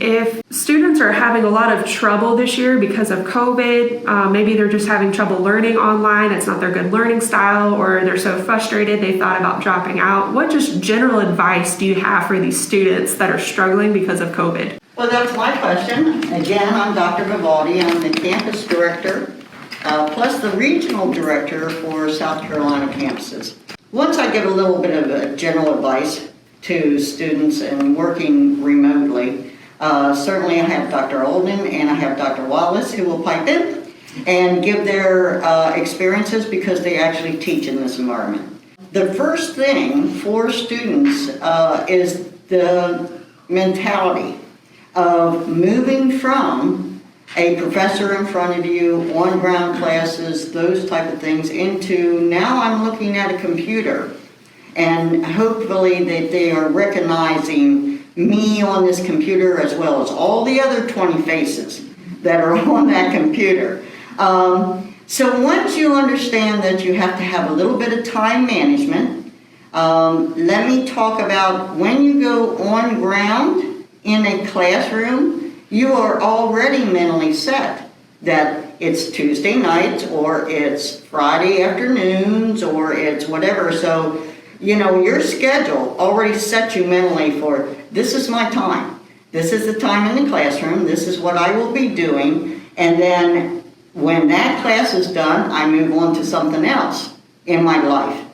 If students are having a lot of trouble this year because of COVID, maybe they're just having trouble learning online, it's not their good learning style, or they're so frustrated they thought about dropping out, what just general advice do you have for these students that are struggling because of COVID? Well, that's my question. Again, I'm Dr. Vivaldi. I'm the campus director, plus the regional director for South Carolina campuses. Once I give a little bit of general advice to students and working remotely, certainly I have Dr. Olden and I have Dr. Wallace who will pipe in and give their experiences because they actually teach in this environment. The first thing for students is the mentality of moving from a professor in front of you, on-ground classes, those type of things, into now I'm looking at a computer, and hopefully that they are recognizing me on this computer as well as all the other 20 faces that are on that computer. So once you understand that you have to have a little bit of time management, let me talk about when you go on ground in a classroom, you are already mentally set that it's Tuesday nights or it's Friday afternoons or it's whatever. So, you know, your schedule already sets you mentally for this is my time. This is the time in the classroom. This is what I will be doing. And then when that class is done, I move on to something else in my life.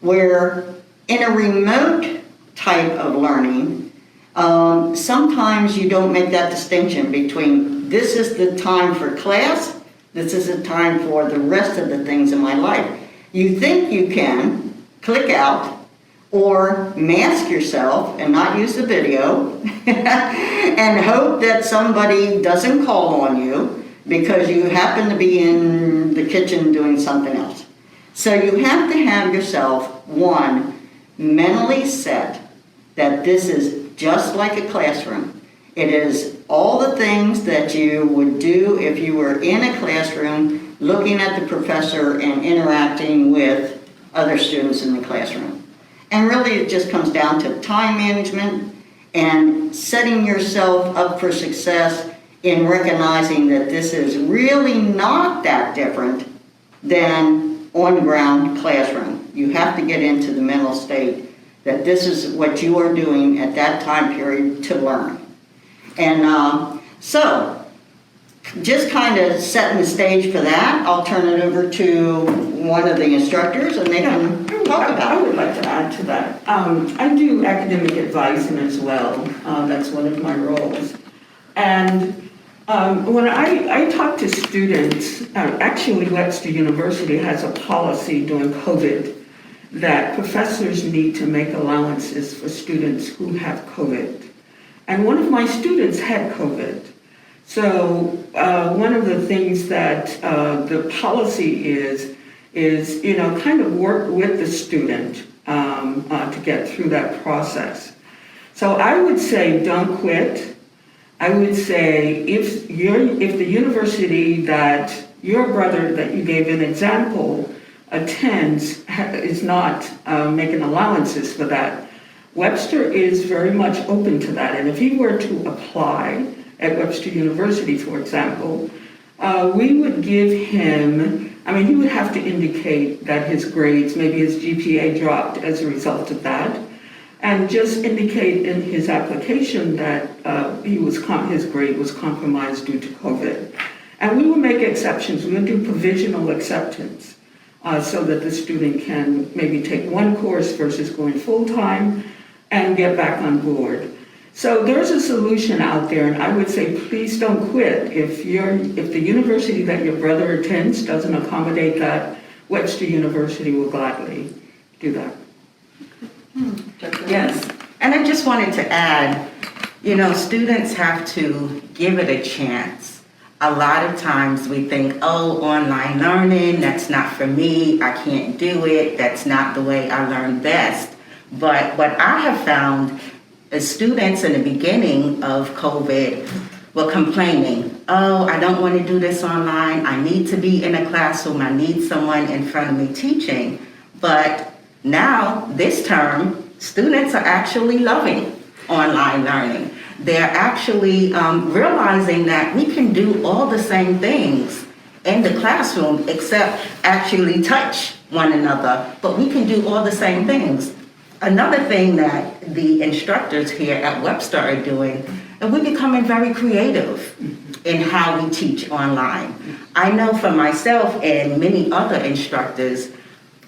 Where in a remote type of learning, sometimes you don't make that distinction between this is the time for class, this is the time for the rest of the things in my life. You think you can click out or mask yourself and not use the video and hope that somebody doesn't call on you because you happen to be in the kitchen doing something else. So you have to have yourself, one, mentally set that this is just like a classroom. It is all the things that you would do if you were in a classroom looking at the professor and interacting with other students in the classroom. And really it just comes down to time management and setting yourself up for success in recognizing that this is really not that different than on-ground classroom. You have to get into the mental state that this is what you are doing at that time period to learn. And so, just kind of setting the stage for that, I'll turn it over to one of the instructors and they can talk about it. I would like to add to that. I do academic advising as well. That's one of my roles. And when I talk to students, actually Webster University has a policy during COVID that professors need to make allowances for students who have COVID. And one of my students had COVID. So one of the things that the policy is, you know, kind of work with the student to get through that process. So I would say don't quit. I would say if the university that your brother that you gave an example attends is not making allowances for that, Webster is very much open to that. And if he were to apply at Webster University, for example, we would give him, he would have to indicate that his grades, maybe his GPA dropped as a result of that, and just indicate in his application that his grade was compromised due to COVID. And we would make exceptions. We would do provisional acceptance so that the student can maybe take one course versus going full-time and get back on board. So there's a solution out there, and I would say please don't quit. If the university that your brother attends doesn't accommodate that, Webster University will gladly do that. Yes, and I just wanted to add, students have to give it a chance. A lot of times we think, online learning, that's not for me, I can't do it, that's not the way I learn best. But what I have found is students in the beginning of COVID were complaining, I don't want to do this online, I need to be in a classroom, I need someone in front of me teaching. But now, this term, students are actually loving online learning. they're actually realizing that we can do all the same things in the classroom except actually touch one another, but we can do all the same things. Another thing that the instructors here at Webster are doing, and we're becoming very creative in how we teach online. I know for myself and many other instructors,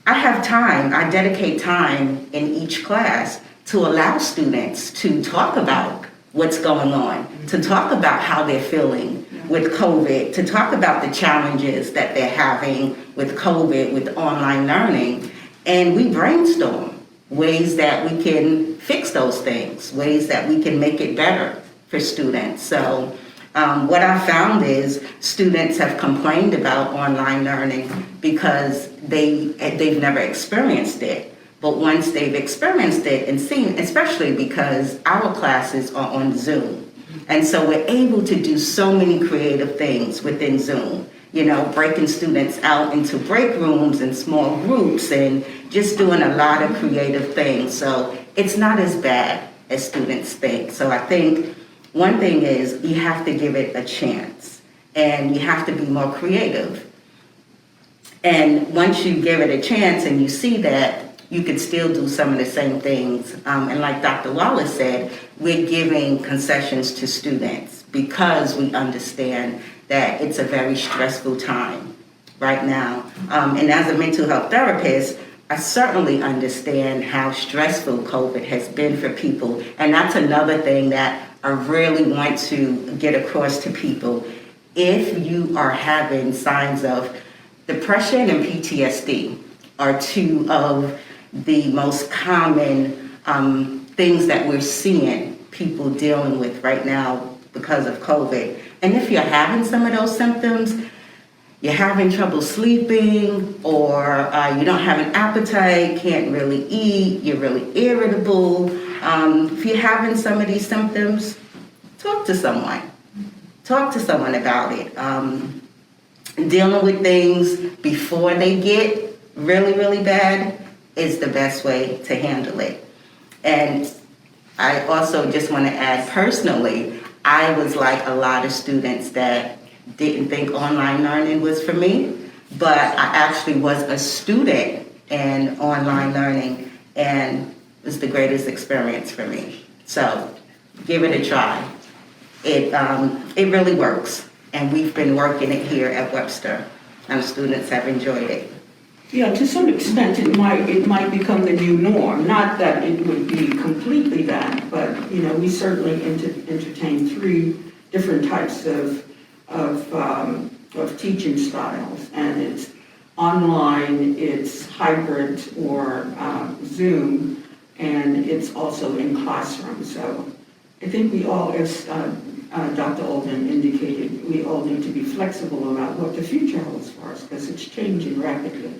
I have time, I dedicate time in each class to allow students to talk about what's going on, to talk about how they're feeling with COVID, to talk about the challenges that they're having with COVID, with online learning, and we brainstorm ways that we can fix those things, ways that we can make it better for students. So what I found is students have complained about online learning because they've never experienced it. But once they've experienced it and seen, especially because our classes are on Zoom, and so we're able to do so many creative things within Zoom, breaking students out into break rooms and small groups and just doing a lot of creative things. So it's not as bad as students think. So I think one thing is you have to give it a chance and you have to be more creative. And once you give it a chance and you see that, you can still do some of the same things. And like Dr. Wallace said, we're giving concessions to students because we understand that it's a very stressful time right now. And as a mental health therapist, I certainly understand how stressful COVID has been for people. And that's another thing that I really want to get across to people. If you are having signs of depression and PTSD are two of the most common things that we're seeing people dealing with right now because of COVID. And if you're having some of those symptoms, you're having trouble sleeping, or you don't have an appetite, can't really eat, you're really irritable. If you're having some of these symptoms, talk to someone. Talk to someone about it. Dealing with things before they get really, really bad is the best way to handle it. And I also just want to add personally, I was like a lot of students that didn't think online learning was for me, but I actually was a student in online learning and it was the greatest experience for me. So give it a try. It really works, and we've been working it here at Webster, and students have enjoyed it. Yeah, to some extent, it might become the new norm. Not that it would be completely that, but we certainly entertain three different types of teaching styles, and it's online, it's hybrid or Zoom, and it's also in classroom. So I think we all, as Dr. Alden indicated, we all need to be flexible about what the future holds for us because it's changing rapidly.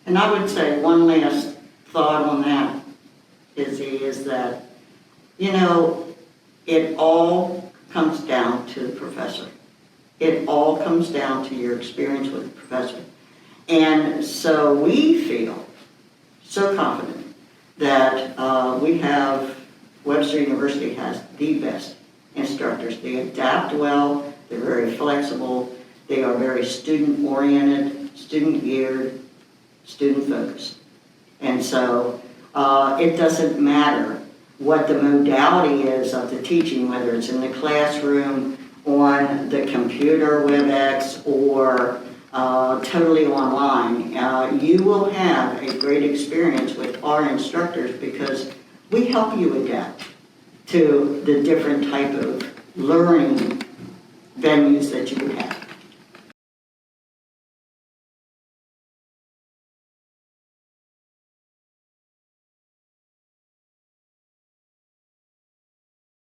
And I would say one last thought on that is that, it all comes down to the professor. It all comes down to your experience with the professor. And so we feel so confident that Webster University has the best instructors. They adapt well, they're very flexible, they are very student-oriented, student-geared, student-focused. And so it doesn't matter what the modality is of the teaching, whether it's in the classroom, on the computer, WebEx, or totally online. You will have a great experience with our instructors because we help you adapt to the different type of learning venues that you would have.